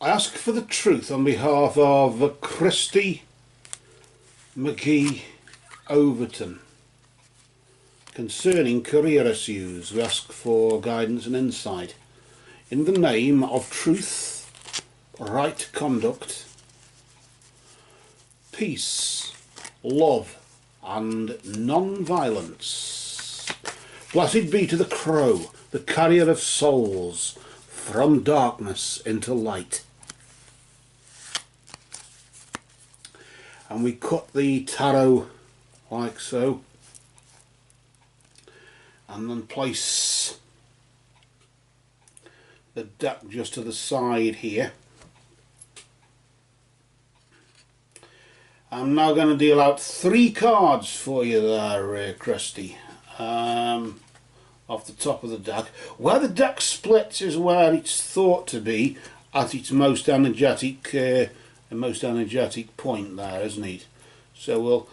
I ask for the truth on behalf of Christy McGee Overton concerning career issues. We ask for guidance and insight in the name of truth, right conduct, peace, love and non-violence. Blessed be to the crow, the carrier of souls, from darkness into light. And we cut the tarot like so, and then place the deck just to the side here. I'm now going to deal out 3 cards for you there, Christy, off the top of the deck. Where the deck splits is where it's thought to be at its most energetic point there, isn't it? So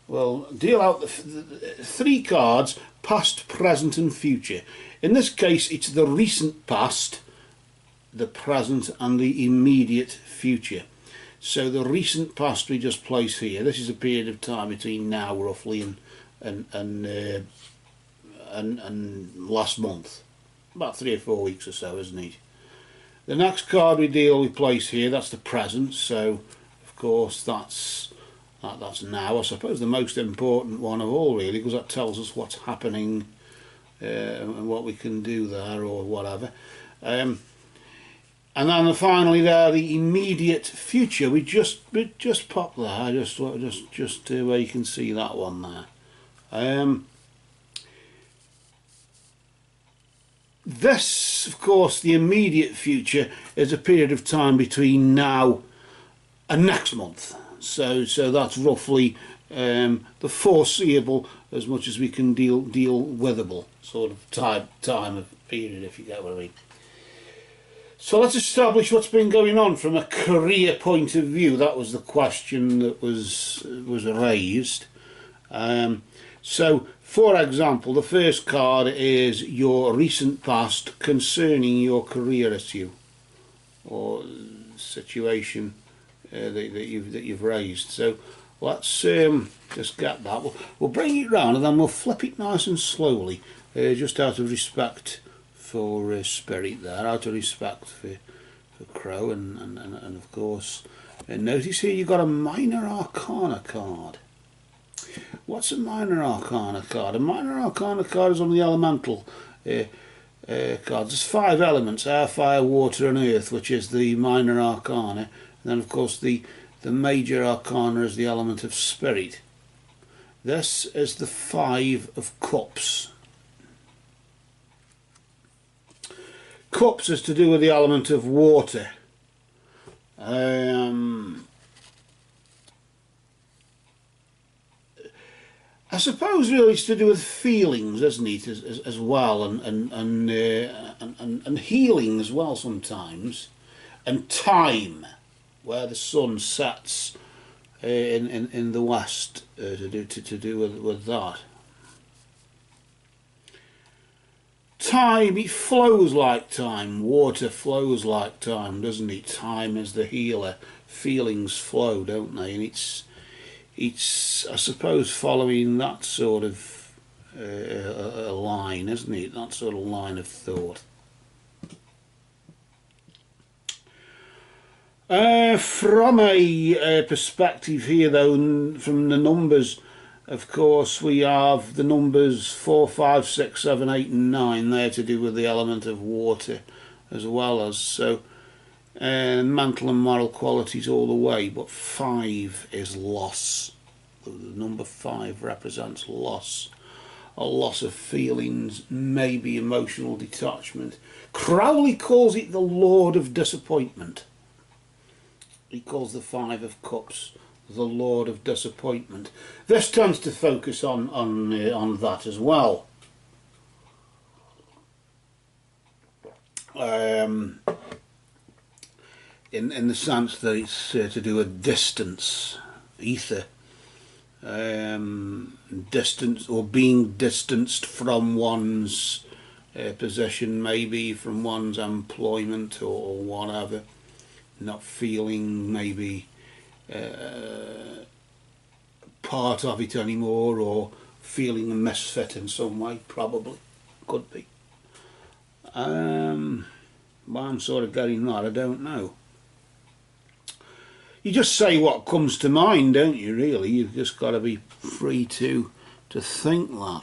we'll deal out the 3 cards, past, present and future. In this case it's the recent past, the present and the immediate future. So the recent past we just place here. This is a period of time between now roughly and last month, about 3 or 4 weeks or so, isn't it? The next card we place here, that's the present. So of course that's now, I suppose the most important one of all really, because that tells us what's happening and what we can do there or whatever. And then finally there, the immediate future. We just pop there, just where you can see that one there. This, of course, the immediate future is a period of time between now and next month. So that's roughly the foreseeable, as much as we can deal withable sort of time of period, if you get what I mean. So let's establish what's been going on from a career point of view. That was the question that was raised. So, for example, the first card is your recent past concerning your career issue or situation that you've raised. So let's just get that. We'll bring it round and then we'll flip it nice and slowly, just out of respect for spirit there, out of respect for Crow, and of course notice here you've got a minor arcana card. What's a minor arcana card? A minor arcana card is on the elemental cards. There's 5 elements: air, fire, water and earth, which is the minor arcana, and then of course the major arcana is the element of spirit. This is the 5 of cups. Cups is to do with the element of water. I suppose really it's to do with feelings, isn't it, as well, and healing as well sometimes, and time, where the sun sets in the west, to do with that. Time, it flows like time. Water flows like time, doesn't it? Time is the healer. Feelings flow, don't they? And it's I suppose following that sort of a line, isn't it? That sort of line of thought. From a perspective here, though, from the numbers, of course, we have the numbers 4, 5, 6, 7, 8 and 9 there to do with the element of water, as well as so mental and moral qualities all the way, but 5 is loss. The number 5 represents loss. A loss of feelings, maybe emotional detachment. Crowley calls it the Lord of Disappointment. He calls the 5 of Cups the Lord of Disappointment. This tends to focus on that as well. In the sense that it's to do with distance, ether, distance, or being distanced from one's position, maybe from one's employment or whatever. not feeling maybe part of it anymore, or feeling a misfit in some way. Probably could be. Why I'm sort of getting that, I don't know. You just say what comes to mind, don't you, really? You've just got to be free to think that.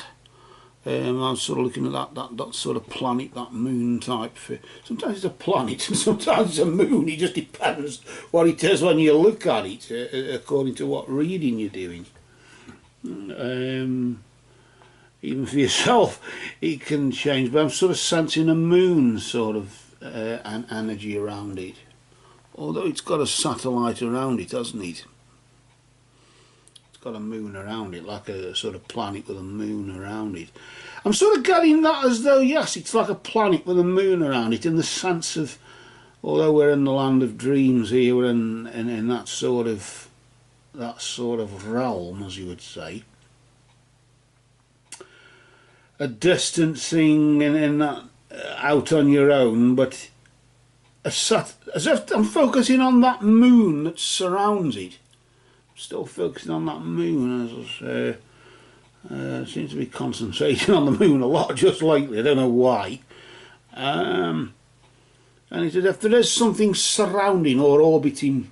I'm sort of looking at that sort of planet, that moon type. Sometimes it's a planet and sometimes it's a moon. It just depends what it is when you look at it, according to what reading you're doing. Even for yourself, it can change. But I'm sort of sensing a moon sort of an energy around it. Although it's got a satellite around it, hasn't it? It's got a moon around it, like a sort of planet with a moon around it. I'm sort of getting that as though, yes, it's like a planet with a moon around it, in the sense of, although we're in the land of dreams here, we're in that sort of realm, as you would say. A distancing in that out on your own, but as if I'm focusing on that moon that surrounds it. I'm still focusing on that moon, as I seem to be concentrating on the moon a lot just lately. I don't know why. And it's as if there is something surrounding or orbiting.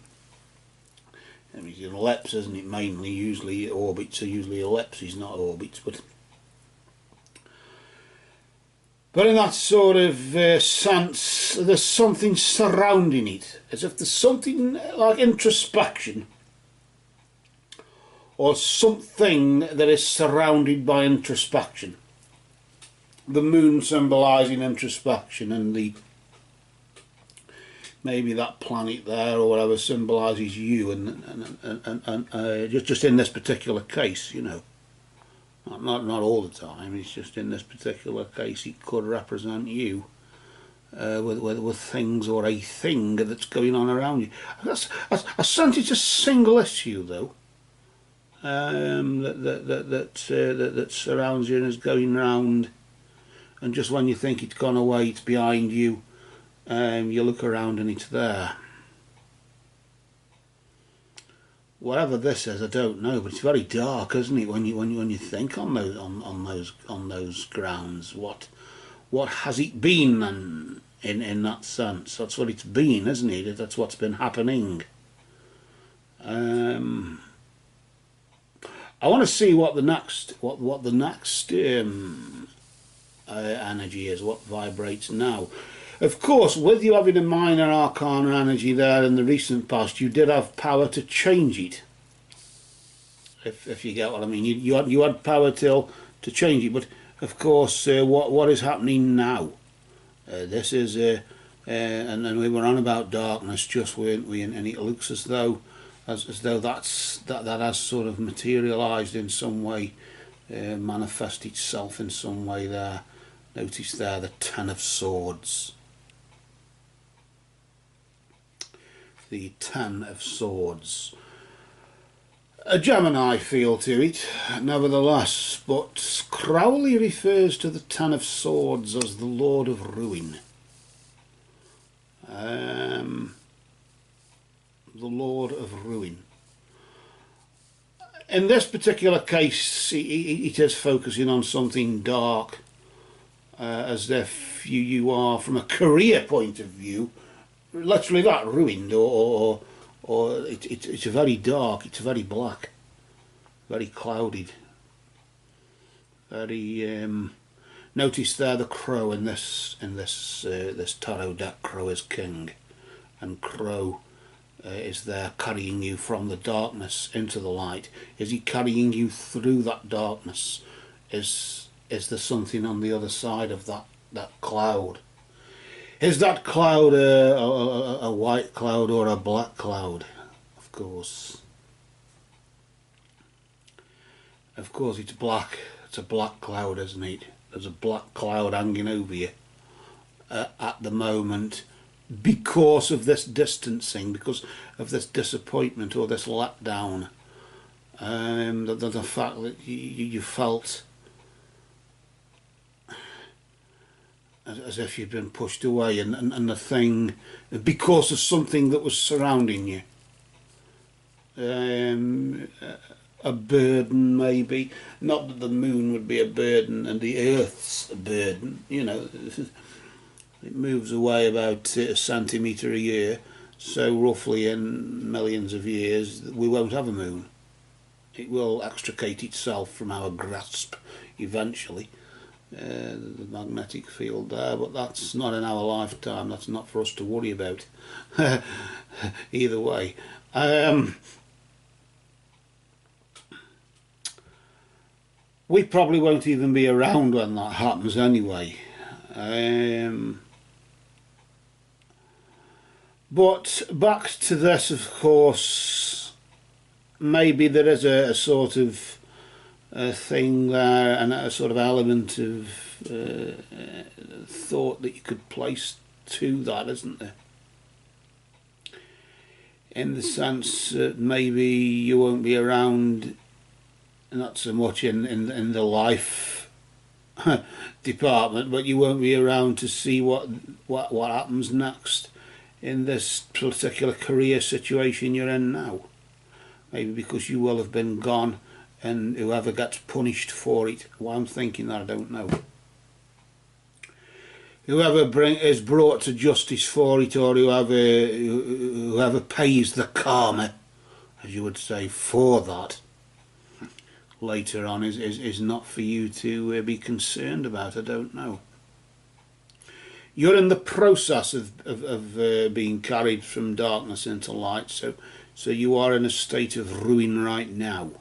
I mean, it's an ellipse, isn't it? Mainly, usually orbits are usually ellipses, not orbits, but in that sort of sense, there's something surrounding it, as if there's something like introspection, or something that is surrounded by introspection. The moon symbolising introspection, and maybe that planet there or whatever symbolises you, and just in this particular case, you know. Not all the time. It's just in this particular case it could represent you with things or a thing that's going on around you. I sense it's a single issue though, that surrounds you and is going round, and just when you think it's gone away, it's behind you. You look around and it's there. Whatever this is, I don't know, but it's very dark, isn't it? When you think on those grounds, what has it been then, in that sense? That's what it's been, isn't it? That's what's been happening. I want to see what the next energy is, what vibrates now. Of course, with you having a minor arcana energy there in the recent past, you did have power to change it. If you get what I mean, you had power to change it. But of course, what is happening now? This is and then we were on about darkness, just weren't we? And it looks as though that has sort of materialised in some way, manifest itself in some way there. Notice there the Ten of Swords. The Ten of Swords. A Gemini feel to it, nevertheless, but Crowley refers to the Ten of Swords as the Lord of Ruin. The Lord of Ruin. In this particular case, it is focusing on something dark, as if you are, from a career point of view, literally that, ruined, or it's very dark, it's very black, very clouded, very notice there the crow in this tarot deck. Crow is king, and crow is there carrying you from the darkness into the light. Is he carrying you through that darkness? Is there something on the other side of that cloud? Is that cloud a white cloud or a black cloud? Of course it's black. It's a black cloud, isn't it? There's a black cloud hanging over you at the moment, because of this distancing, because of this disappointment or this letdown. The fact that you felt as if you'd been pushed away, and the thing, because of something that was surrounding you. A burden, maybe. Not that the moon would be a burden and the earth's a burden, you know. It moves away about a centimetre a year, so roughly in millions of years we won't have a moon. It will extricate itself from our grasp eventually, the magnetic field there, but that's not in our lifetime. That's not for us to worry about. Either way. We probably won't even be around when that happens anyway. But back to this, of course, maybe there is a sort of thing there, and a sort of element of thought that you could place to that, isn't there? In the sense that maybe you won't be around, not so much in the life department, but you won't be around to see what happens next in this particular career situation you're in now. Maybe because you will have been gone, and whoever gets punished for it, well, I'm thinking that, I don't know. Whoever is brought to justice for it, or whoever pays the karma, as you would say, for that later on is not for you to be concerned about. I don't know. You're in the process of being carried from darkness into light, so you are in a state of ruin right now.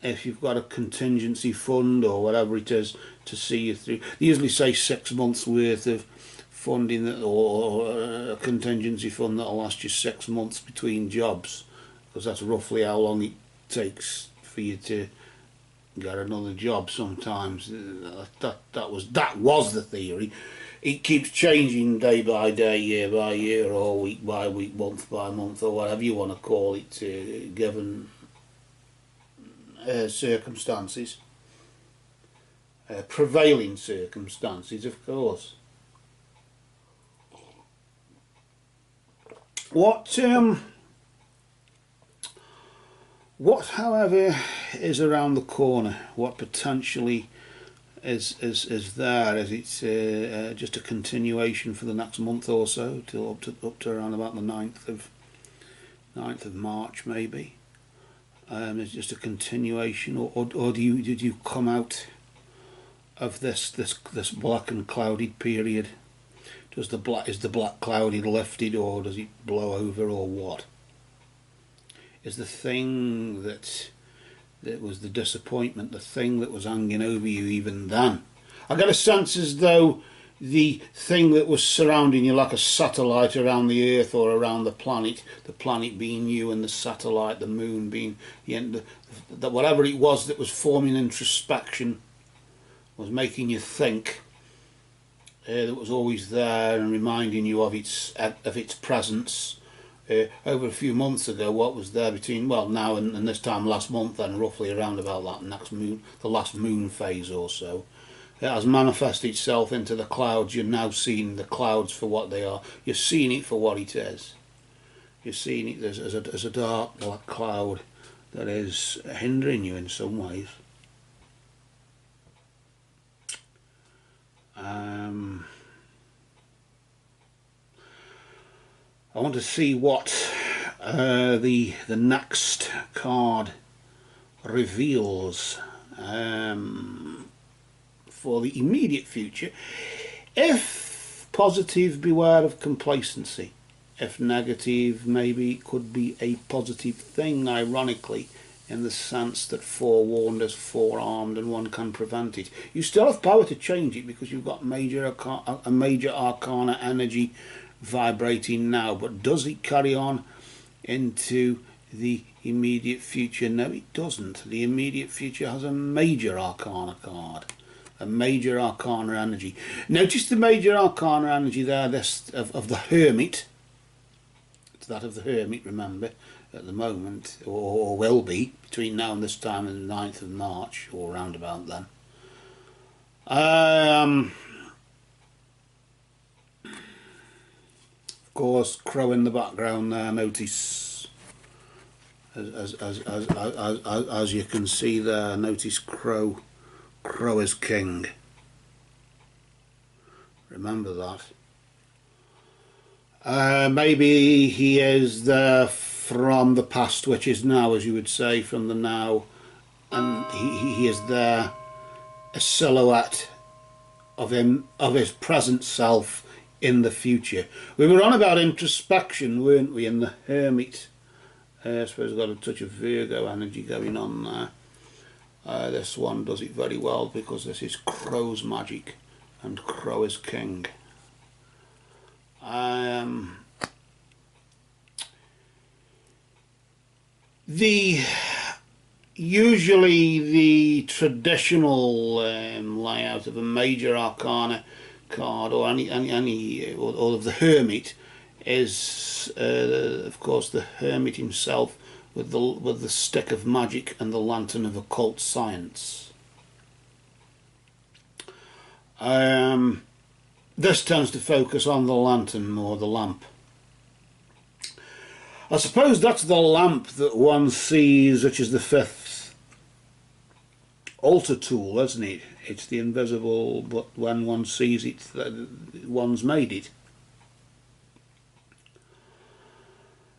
If you've got a contingency fund or whatever it is to see you through, they usually say 6 months worth of funding, or a contingency fund that'll last you 6 months between jobs, because that's roughly how long it takes for you to get another job. Sometimes that was the theory. It keeps changing day by day, year by year, or week by week, month by month, or whatever you want to call it, given circumstances, prevailing circumstances, of course. What, however, is around the corner? What potentially is there? Is it just a continuation for the next month or so, till up to around about the 9th of March, maybe? It's just a continuation, or did you come out of this black and clouded period? Is the black clouded lifted, or does it blow over, or what? Is the thing that was the disappointment, the thing that was hanging over you even then? I get a sense as though the thing that was surrounding you like a satellite around the Earth or around the planet being you, and the satellite, the moon being that whatever it was that was forming introspection, was making you think, that was always there and reminding you of its presence. Over a few months ago, what was there between, well, now and this time last month, then roughly around about that next moon, the last moon phase or so, it has manifested itself into the clouds. You're now seeing the clouds for what they are. You're seeing it for what it is. You're seeing it as a dark black cloud that is hindering you in some ways. I want to see what the next card reveals for the immediate future. If positive, beware of complacency. If negative, maybe it could be a positive thing, ironically, in the sense that forewarned is forearmed and one can prevent it. You still have power to change it, because you've got a major arcana energy vibrating now, but does it carry on into the immediate future? No, it doesn't. The immediate future has a major arcana card, a major arcana energy. Notice the major arcana energy there, this of the Hermit. It's that of the Hermit, remember, at the moment, or will be between now and this time and the 9th of March, or round about then. Of course, crow in the background there. Notice, as you can see there. Notice crow. Crow is king. Remember that. Maybe he is there from the past, which is now, as you would say, from the now, and he is there, a silhouette of him, of his present self in the future. We were on about introspection, weren't we, in the Hermit. I suppose we've got a touch of Virgo energy going on there. This one does it very well because this is Crow's magic, and Crow is king. Usually the traditional layout of a major arcana card, or or of the Hermit, is of course the Hermit himself with the stick of magic and the lantern of occult science. This tends to focus on the lantern more, the lamp. I suppose that's the lamp that one sees, which is the fifth altar tool, isn't it? It's the invisible, but when one sees it, one's made it.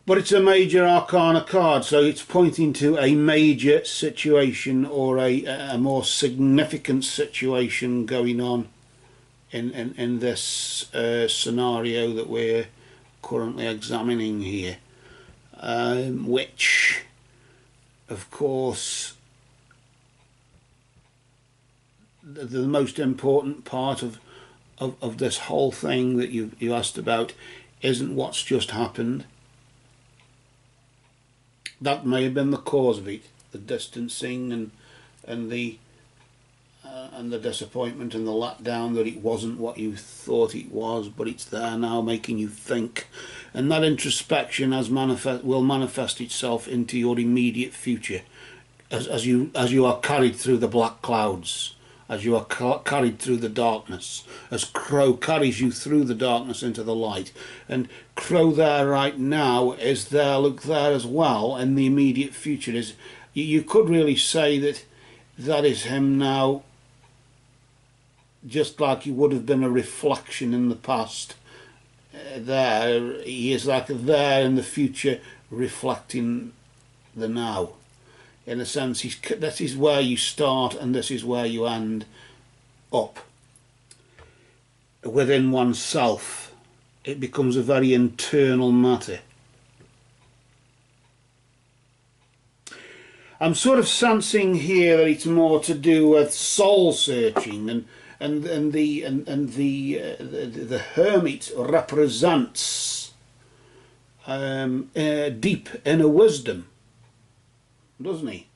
But it's a major arcana card, so it's pointing to a major situation, or a more significant situation going on in this scenario that we're currently examining here. Which, of course, the most important part of this whole thing that you asked about isn't what's just happened. That may have been the cause of it, the distancing and the disappointment and the letdown that it wasn't what you thought it was, but it's there now, making you think. And that introspection will manifest itself into your immediate future, as you are carried through the black clouds, as you are carried through the darkness, as Crow carries you through the darkness into the light. And Crow there right now is there, look there as well, in the immediate future. You could really say that is him now, just like he would have been a reflection in the past. There he is, like there in the future, reflecting the now. In a sense, this is where you start and this is where you end up. Within oneself, it becomes a very internal matter. I'm sort of sensing here that it's more to do with soul searching, and the Hermit represents deep inner wisdom, doesn't he?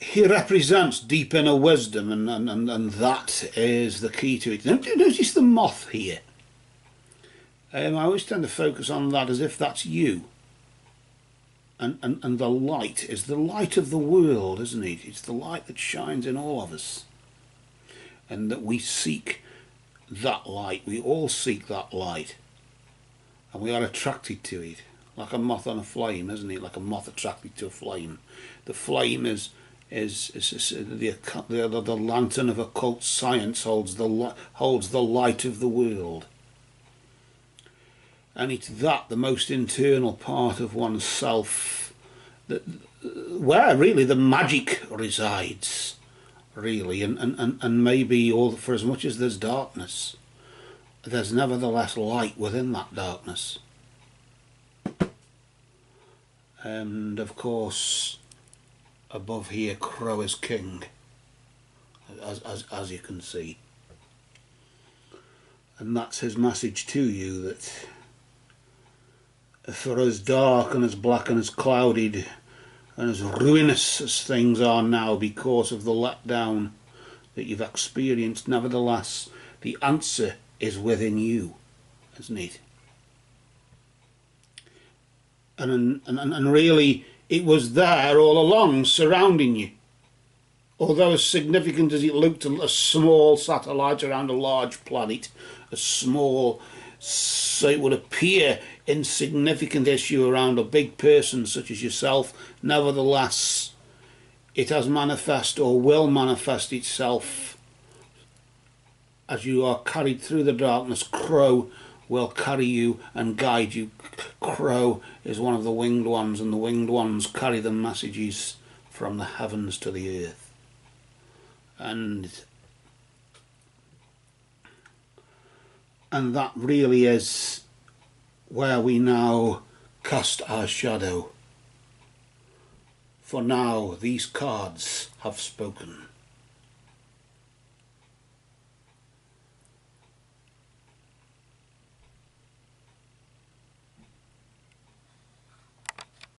He represents deep inner wisdom, and that is the key to it. Notice the moth here. I always tend to focus on that as if that's you. And the light is the light of the world, isn't it? It's the light that shines in all of us. And that we seek that light. We all seek that light. And we are attracted to it. Like a moth on a flame, isn't it? Like a moth attracted to a flame. The flame is the lantern of occult science, holds the light of the world. And it's the most internal part of oneself, where really the magic resides, really, and maybe for as much as there's darkness, there's nevertheless light within that darkness. And of course, above here, Crow is king, as you can see. And that's his message to you, that for as dark and as black and as clouded and as ruinous as things are now because of the letdown that you've experienced, nevertheless, the answer is within you, isn't it? and really it was there all along, surrounding you. Although as significant as it looked, a small satellite around a large planet, so it would appear insignificant issue around a big person such as yourself, nevertheless it has manifest or will manifest itself as you are carried through the darkness. Crow will carry you and guide you. Crow is one of the winged ones, and the winged ones carry the messages from the heavens to the earth. And that really is where we now cast our shadow. For now, these cards have spoken.